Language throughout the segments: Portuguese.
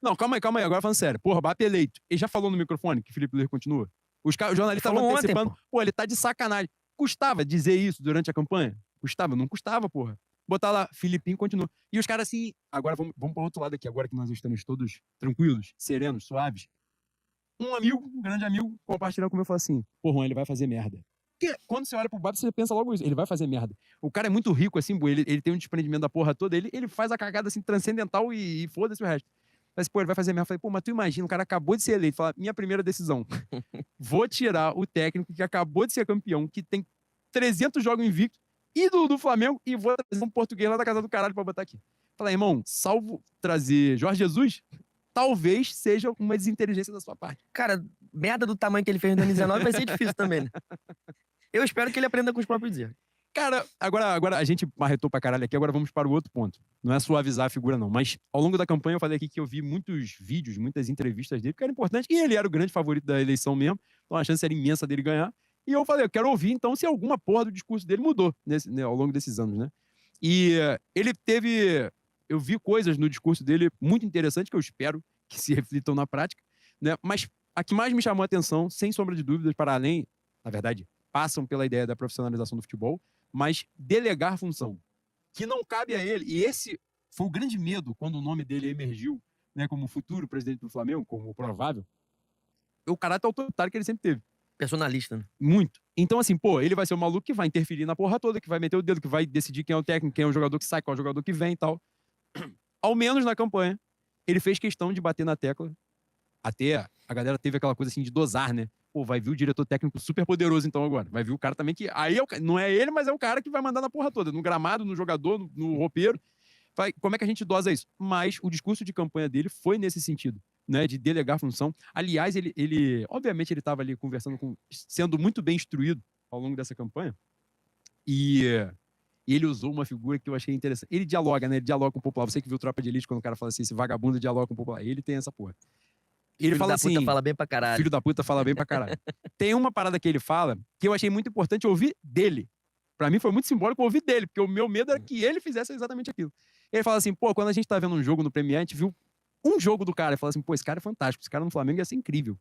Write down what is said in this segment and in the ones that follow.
Não, calma aí. Agora falando sério. Porra, Mbappé eleito. Ele já falou no microfone que Felipe Luiz continua? Os jornalistas estavam antecipando. Pô. Pô, ele tá de sacanagem. Custava dizer isso durante a campanha? Custava? Não custava, porra. Botar lá, Filipinho continua. E os caras assim, agora vamos para o outro lado aqui, agora que nós estamos todos tranquilos, serenos, suaves. Um grande amigo, compartilhando comigo, falou assim, pô, Juan, ele vai fazer merda. Porque quando você olha pro Mbappé, você pensa logo isso, ele vai fazer merda. O cara é muito rico, assim, ele tem um desprendimento da porra toda, ele faz a cagada, assim, transcendental e foda-se o resto. Mas, pô, ele vai fazer merda. Eu falei, pô, mas tu imagina, o cara acabou de ser eleito, fala, minha primeira decisão, vou tirar o técnico que acabou de ser campeão, que tem 300 jogos invictos, ídolo do Flamengo, e vou trazer um português lá da casa do caralho pra botar aqui. Falei, irmão, salvo trazer Jorge Jesus, talvez seja uma desinteligência da sua parte. Cara, merda do tamanho que ele fez em 2019 vai ser difícil também, né? Eu espero que ele aprenda com os próprios erros. Cara, agora a gente marretou pra caralho aqui, agora vamos para o outro ponto. Não é suavizar a figura, não. Mas ao longo da campanha eu falei aqui que eu vi muitos vídeos, muitas entrevistas dele, que era importante, e ele era o grande favorito da eleição mesmo, então a chance era imensa dele ganhar. E eu falei, eu quero ouvir, então, se alguma porra do discurso dele mudou ao longo desses anos, né? E ele teve... Eu vi coisas no discurso dele muito interessantes, que eu espero que se reflitam na prática, né? Mas a que mais me chamou a atenção, sem sombra de dúvidas, para além, na verdade, passam pela ideia da profissionalização do futebol, mas delegar função, que não cabe a ele. E esse foi o grande medo quando o nome dele emergiu, né, como futuro presidente do Flamengo, como provável, o caráter autoritário que ele sempre teve. Personalista, né? Muito. Então, assim, pô, ele vai ser o maluco que vai interferir na porra toda, que vai meter o dedo, que vai decidir quem é o técnico, quem é o jogador que sai, qual é o jogador que vem e tal. Ao menos na campanha, ele fez questão de bater na tecla. Até a galera teve aquela coisa assim de dosar, né? Pô, vai vir o diretor técnico super poderoso então agora. Vai vir o cara também que... Aí não é ele, mas é o cara que vai mandar na porra toda. No gramado, no jogador, no roupeiro. Como é que a gente dosa isso? Mas o discurso de campanha dele foi nesse sentido, né? De delegar função. Aliás, ele obviamente ele estava ali conversando sendo muito bem instruído ao longo dessa campanha. E ele usou uma figura que eu achei interessante. Ele dialoga, né? Ele dialoga com o popular. Você que viu Tropa de Elite, quando o cara fala assim, esse vagabundo dialoga com o popular. Ele tem essa porra. Ele fala assim... Filho da puta fala bem pra caralho. Filho da puta fala bem pra caralho. Tem uma parada que ele fala que eu achei muito importante ouvir dele. Pra mim foi muito simbólico ouvir dele, porque o meu medo era que ele fizesse exatamente aquilo. Ele fala assim, pô, quando a gente tá vendo um jogo no Premier, a gente viu um jogo do cara. Ele fala assim, pô, esse cara é fantástico, esse cara no Flamengo ia ser incrível.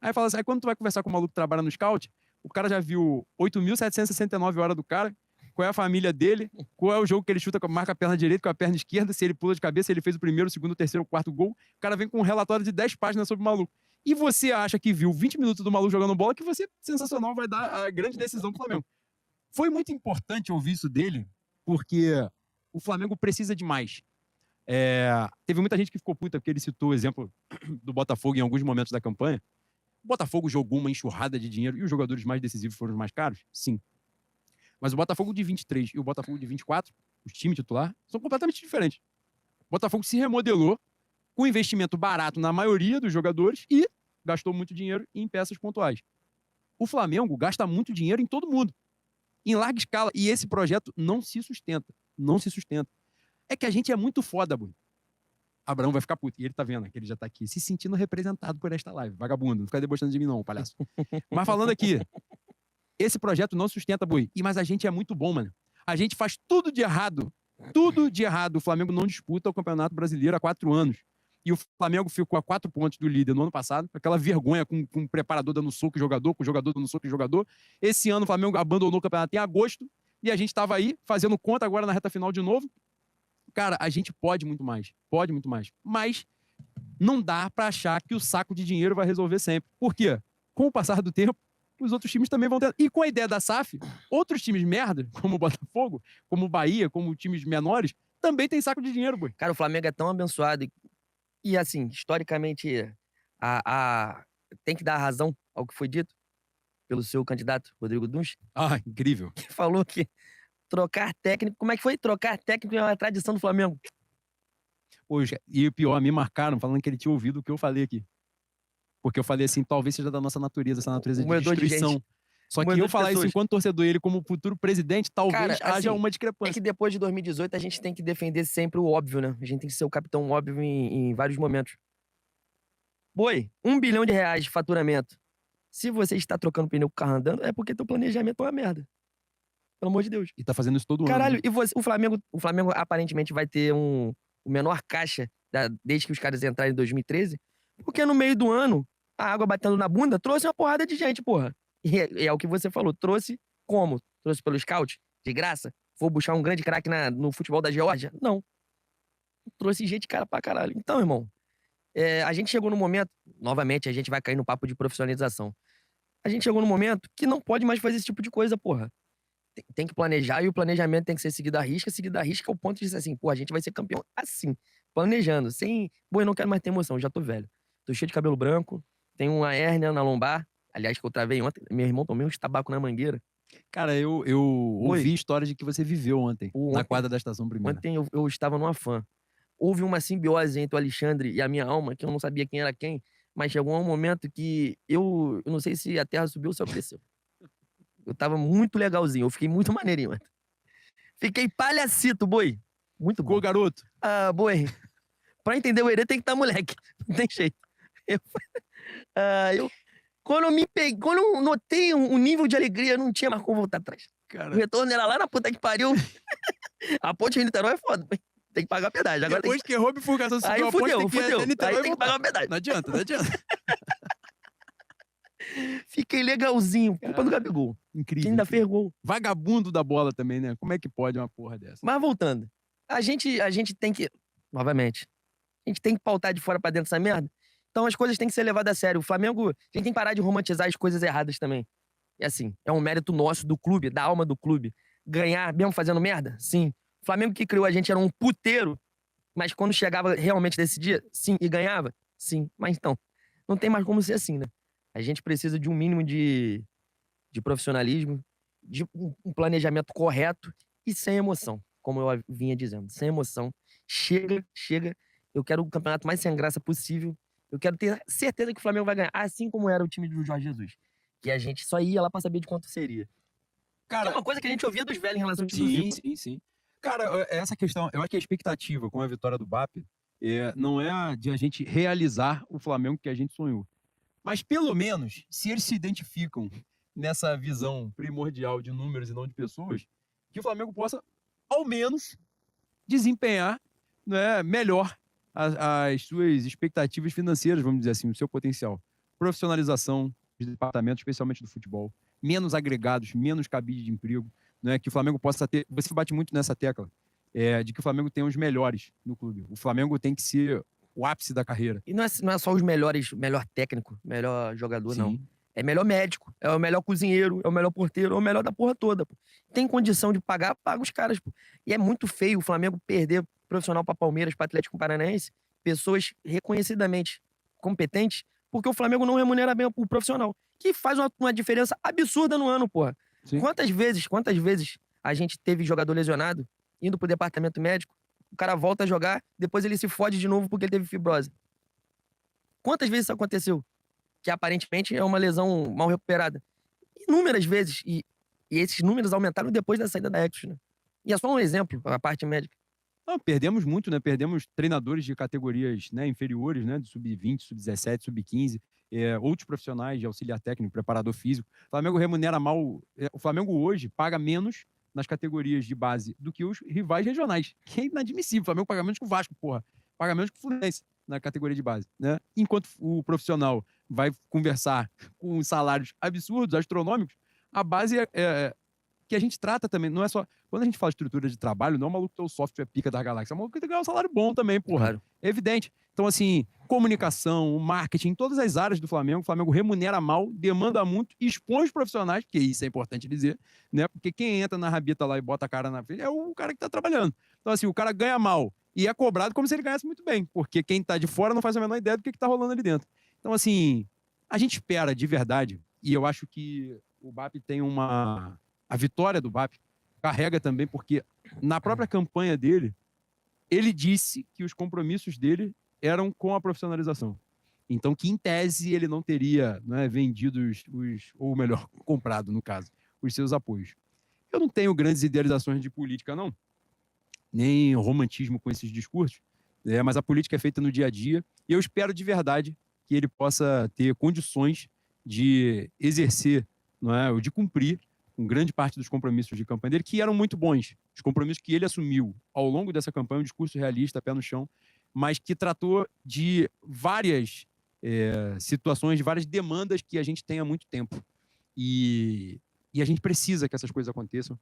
Aí fala assim, aí quando tu vai conversar com o maluco que trabalha no scout, o cara já viu 8.769 horas do cara, qual é a família dele, qual é o jogo que ele chuta, marca a perna direita com a perna esquerda, se ele pula de cabeça, se ele fez o primeiro, o segundo, o terceiro, o quarto gol. O cara vem com um relatório de 10 páginas sobre o maluco. E você acha que viu 20 minutos do maluco jogando bola, que você, sensacional, vai dar a grande decisão do Flamengo. Foi muito importante ouvir isso dele, porque o Flamengo precisa de mais. Teve muita gente que ficou puta, porque ele citou o exemplo do Botafogo em alguns momentos da campanha. O Botafogo jogou uma enxurrada de dinheiro e os jogadores mais decisivos foram os mais caros? Sim. Mas o Botafogo de 23 e o Botafogo de 24, os times titular, são completamente diferentes. O Botafogo se remodelou com investimento barato na maioria dos jogadores e gastou muito dinheiro em peças pontuais. O Flamengo gasta muito dinheiro em todo mundo, em larga escala, e esse projeto não se sustenta. Não se sustenta. É que a gente é muito foda, Bruno. Abraão vai ficar puto, e ele tá vendo que ele já tá aqui, se sentindo representado por esta live. Vagabundo, não fica debochando de mim não, palhaço. Mas falando aqui, esse projeto não sustenta, Boi. Mas a gente é muito bom, mano. A gente faz tudo de errado. Tudo de errado. O Flamengo não disputa o Campeonato Brasileiro há 4 anos. E o Flamengo ficou a 4 pontos do líder no ano passado. Aquela vergonha com o preparador dando soco em jogador, com o jogador dando soco em jogador. Esse ano o Flamengo abandonou o campeonato em agosto. E a gente tava aí, fazendo conta agora na reta final de novo. Cara, a gente pode muito mais. Pode muito mais. Mas não dá pra achar que o saco de dinheiro vai resolver sempre. Por quê? Com o passar do tempo, os outros times também vão ter. E com a ideia da SAF, outros times merda, como o Botafogo, como o Bahia, como times menores, também tem saco de dinheiro, Boi. Cara, o Flamengo é tão abençoado. E assim, historicamente, tem que dar razão ao que foi dito pelo seu candidato, Rodrigo Dunch. Ah, incrível. Que falou que trocar técnico... Como é que foi? Trocar técnico é uma tradição do Flamengo. Poxa, e o pior, me marcaram falando que ele tinha ouvido o que eu falei aqui. Porque eu falei assim, talvez seja da nossa natureza, essa natureza de destruição. Só que eu falar isso enquanto torcedor, ele como futuro presidente, talvez haja uma discrepância. É que depois de 2018 a gente tem que defender sempre o óbvio, né? A gente tem que ser o capitão óbvio em vários momentos. Boi, R$1 bilhão de faturamento. Se você está trocando pneu com o carro andando, é porque teu planejamento é uma merda. Pelo amor de Deus. E tá fazendo isso todo ano. Caralho, né? E o Flamengo aparentemente vai ter o menor caixa desde que os caras entraram em 2013, porque no meio do ano, a água batendo na bunda trouxe uma porrada de gente, porra. E é o que você falou, trouxe como? Trouxe pelo scout? De graça? Vou buscar um grande craque no futebol da Geórgia? Não. Trouxe gente cara pra caralho. Então, irmão, a gente chegou no momento, novamente, a gente vai cair no papo de profissionalização. A gente chegou no momento que não pode mais fazer esse tipo de coisa, porra. Tem que planejar e o planejamento tem que ser seguido à risca. Seguido à risca é o ponto de dizer assim, pô, a gente vai ser campeão assim, planejando, sem... Pô, eu não quero mais ter emoção, já tô velho. Tô cheio de cabelo branco, tenho uma hérnia na lombar. Aliás, que eu travei ontem. Meu irmão tomei uns tabaco na mangueira. Cara, eu ouvi histórias de que você viveu ontem, na quadra da Estação Primeira. Ontem eu estava numa fã. Houve uma simbiose entre o Alexandre e a minha alma, que eu não sabia quem era quem, mas chegou um momento que eu não sei se a terra subiu ou se eu desceu. Eu tava muito legalzinho, eu fiquei muito maneirinho, mano. Fiquei palhacito, boi. Muito bom. Ficou, garoto? Ah, boi. Pra entender o Herê tem que estar moleque. Não tem jeito. Quando eu notei um nível de alegria, eu não tinha mais como voltar atrás. Cara. O retorno era lá na puta que pariu. A ponte de Niterói é foda, boi. Tem que pagar a pedágio. Agora depois que errou a bifurcação, aí fudeu. Aí tem que pagar a pedágio. Não adianta. Fiquei legalzinho. Culpa do Gabigol. Incrível. Que ainda fez gol. Vagabundo da bola também, né? Como é que pode uma porra dessa? Mas voltando. A gente tem que... Novamente. A gente tem que pautar de fora pra dentro dessa merda. Então as coisas têm que ser levadas a sério. O Flamengo... A gente tem que parar de romantizar as coisas erradas também. É assim. É um mérito nosso, do clube, da alma do clube. Ganhar mesmo fazendo merda? Sim. O Flamengo que criou a gente era um puteiro, mas quando chegava realmente desse dia, sim, e ganhava? Sim. Mas então, não tem mais como ser assim, né? A gente precisa de um mínimo de profissionalismo, de um planejamento correto e sem emoção, como eu vinha dizendo. Sem emoção. Chega. Eu quero o campeonato mais sem graça possível. Eu quero ter certeza que o Flamengo vai ganhar, assim como era o time do Jorge Jesus. Que a gente só ia lá pra saber de quanto seria. Cara, é uma coisa que a gente ouvia dos velhos em relação ao time. Sim. Cara, essa questão, eu acho que a expectativa com a vitória do BAP não é de a gente realizar o Flamengo que a gente sonhou. Mas, pelo menos, se eles se identificam nessa visão primordial de números e não de pessoas, que o Flamengo possa, ao menos, desempenhar, né, melhor as suas expectativas financeiras, vamos dizer assim, o seu potencial. Profissionalização dos departamentos, especialmente do futebol. Menos agregados, menos cabide de emprego. Né, que o Flamengo possa ter... Você bate muito nessa tecla de que o Flamengo tem os melhores no clube. O Flamengo tem que ser o ápice da carreira. E não é só os melhores, melhor técnico, melhor jogador, Sim. não. É melhor médico, é o melhor cozinheiro, é o melhor porteiro, é o melhor da porra toda, pô. Tem condição de pagar, paga os caras, pô. E é muito feio o Flamengo perder profissional pra Palmeiras, pra Atlético Paranaense, pessoas reconhecidamente competentes, porque o Flamengo não remunera bem o profissional, que faz uma diferença absurda no ano, porra. Sim. Quantas vezes a gente teve jogador lesionado, indo pro departamento médico, o cara volta a jogar, depois ele se fode de novo porque ele teve fibrose. Quantas vezes isso aconteceu? Que aparentemente é uma lesão mal recuperada. Inúmeras vezes. E esses números aumentaram depois da saída da Exos, né? E é só um exemplo, a parte médica. Não, perdemos muito, né? Perdemos treinadores de categorias, né, inferiores, né? De sub-20, sub-17, sub-15. Outros profissionais de auxiliar técnico, preparador físico. O Flamengo remunera mal. O Flamengo hoje paga menos nas categorias de base do que os rivais regionais. Que é inadmissível. O Flamengo paga menos que o Vasco, porra. Paga menos que o Fluminense na categoria de base, né? Enquanto o profissional vai conversar com salários absurdos, astronômicos, a base que a gente trata também, não é só... Quando a gente fala de estrutura de trabalho, não é o maluco que tem o software pica da galáxia, é o maluco que tem que ganhar um salário bom também, porra. Claro. É evidente. Então, assim, comunicação, marketing, todas as áreas do Flamengo, o Flamengo remunera mal, demanda muito, expõe os profissionais, porque isso é importante dizer, né? Porque quem entra na rabita lá e bota a cara na frente é o cara que tá trabalhando. Então, assim, o cara ganha mal e é cobrado como se ele ganhasse muito bem, porque quem tá de fora não faz a menor ideia do que tá rolando ali dentro. Então, assim, a gente espera de verdade, e eu acho que o BAP tem a vitória do BAP carrega também, porque na própria campanha dele, ele disse que os compromissos dele eram com a profissionalização. Então, que em tese ele não teria, né, vendido ou melhor, comprado, no caso, os seus apoios. Eu não tenho grandes idealizações de política, não. Nem romantismo com esses discursos, mas a política é feita no dia a dia, e eu espero de verdade que ele possa ter condições de exercer, não é, ou de cumprir com grande parte dos compromissos de campanha dele, que eram muito bons. Os compromissos que ele assumiu ao longo dessa campanha, um discurso realista, pé no chão, mas que tratou de várias situações, de várias demandas que a gente tem há muito tempo. E a gente precisa que essas coisas aconteçam.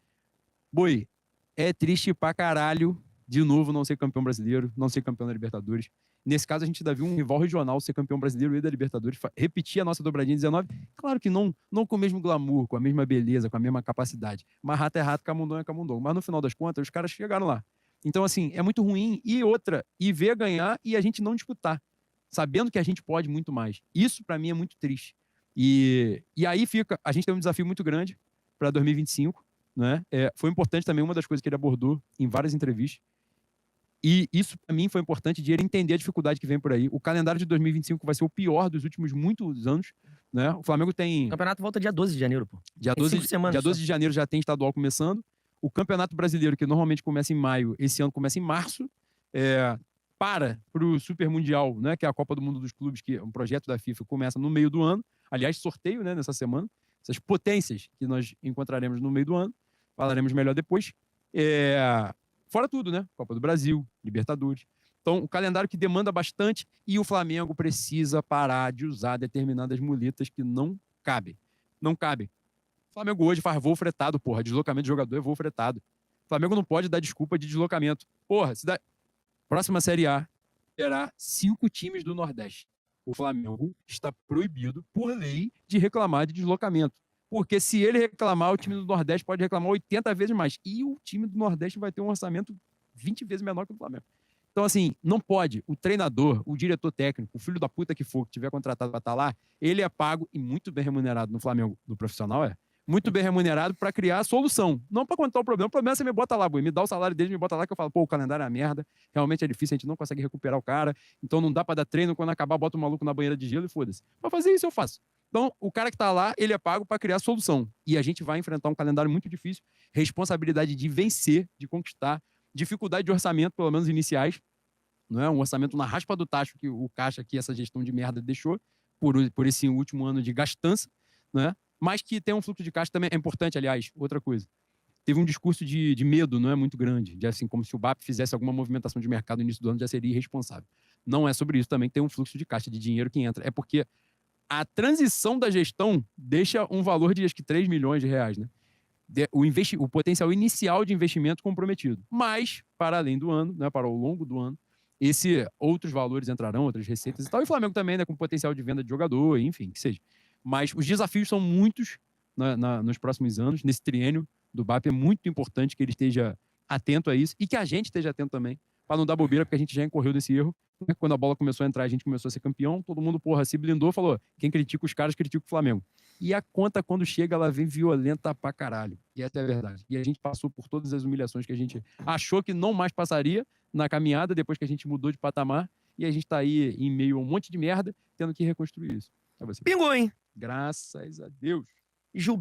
Boi, é triste pra caralho, de novo, não ser campeão brasileiro, não ser campeão da Libertadores. Nesse caso, a gente ainda viu um rival regional ser campeão brasileiro e da Libertadores, repetir a nossa dobradinha em 19. Claro que não com o mesmo glamour, com a mesma beleza, com a mesma capacidade. Mas rato é rato, camundongo é camundongo. Mas no final das contas, os caras chegaram lá. Então, assim, é muito ruim. E ver ganhar e a gente não disputar, sabendo que a gente pode muito mais. Isso, pra mim, é muito triste. E aí fica, a gente tem um desafio muito grande para 2025, né? Foi importante também, uma das coisas que ele abordou em várias entrevistas, e isso para mim foi importante, de ele entender a dificuldade que vem por aí. O calendário de 2025 vai ser o pior dos últimos muitos anos, né? O Flamengo tem... O campeonato volta dia 12 de janeiro, pô. Dia 12 de janeiro já tem estadual começando. O Campeonato Brasileiro, que normalmente começa em maio, esse ano começa em março. Para o Super Mundial, né, que é a Copa do Mundo dos Clubes, que é um projeto da FIFA, começa no meio do ano. Aliás, sorteio, né, nessa semana. Essas potências que nós encontraremos no meio do ano. Falaremos melhor depois. Fora tudo, né? Copa do Brasil, Libertadores. Então, o calendário que demanda bastante, e o Flamengo precisa parar de usar determinadas muletas que não cabem. Não cabem. O Flamengo hoje faz voo fretado, porra. Deslocamento de jogador é voo fretado. O Flamengo não pode dar desculpa de deslocamento. Porra, próxima Série A terá 5 times do Nordeste. O Flamengo está proibido, por lei, de reclamar de deslocamento. Porque se ele reclamar, o time do Nordeste pode reclamar 80 vezes mais. E o time do Nordeste vai ter um orçamento 20 vezes menor que o do Flamengo. Então, assim, não pode. O treinador, o diretor técnico, o filho da puta que for, que tiver contratado para estar lá, ele é pago e muito bem remunerado no Flamengo, no profissional, muito bem remunerado para criar a solução. Não para contar o problema. O problema é você me bota lá, Boi. Me dá o salário dele, me bota lá, que eu falo, pô, o calendário é uma merda. Realmente é difícil, a gente não consegue recuperar o cara. Então não dá para dar treino. Quando acabar, bota o maluco na banheira de gelo e foda-se. Pra fazer isso, eu faço. Então, o cara que tá lá, ele é pago para criar a solução. E a gente vai enfrentar um calendário muito difícil. Responsabilidade de vencer, de conquistar. Dificuldade de orçamento, pelo menos iniciais. Não é um orçamento na raspa do tacho que o Caixa aqui, essa gestão de merda, deixou por esse último ano de gastança, né? Mas que tem um fluxo de caixa também é importante, aliás, outra coisa. Teve um discurso de medo, não é muito grande, de assim, como se o BAP fizesse alguma movimentação de mercado no início do ano, já seria irresponsável. Não é sobre isso, também tem um fluxo de caixa de dinheiro que entra. É porque a transição da gestão deixa um valor de, acho que, 3 milhões de reais, né? O potencial inicial de investimento comprometido. Mas, para além do ano, né, para o longo do ano, outros valores entrarão, outras receitas e tal. E o Flamengo também, né, com potencial de venda de jogador, enfim, que seja. Mas os desafios são muitos nos próximos anos. Nesse triênio do BAP é muito importante que ele esteja atento a isso e que a gente esteja atento também, para não dar bobeira, porque a gente já incorreu desse erro. Quando a bola começou a entrar, a gente começou a ser campeão, todo mundo, porra, se blindou, falou, quem critica os caras, critica o Flamengo. E a conta, quando chega, ela vem violenta pra caralho. E essa é a verdade. E a gente passou por todas as humilhações que a gente achou que não mais passaria na caminhada, depois que a gente mudou de patamar, e a gente tá aí em meio a um monte de merda, tendo que reconstruir isso. É você. Pingou, hein? Graças a Deus. Gilberto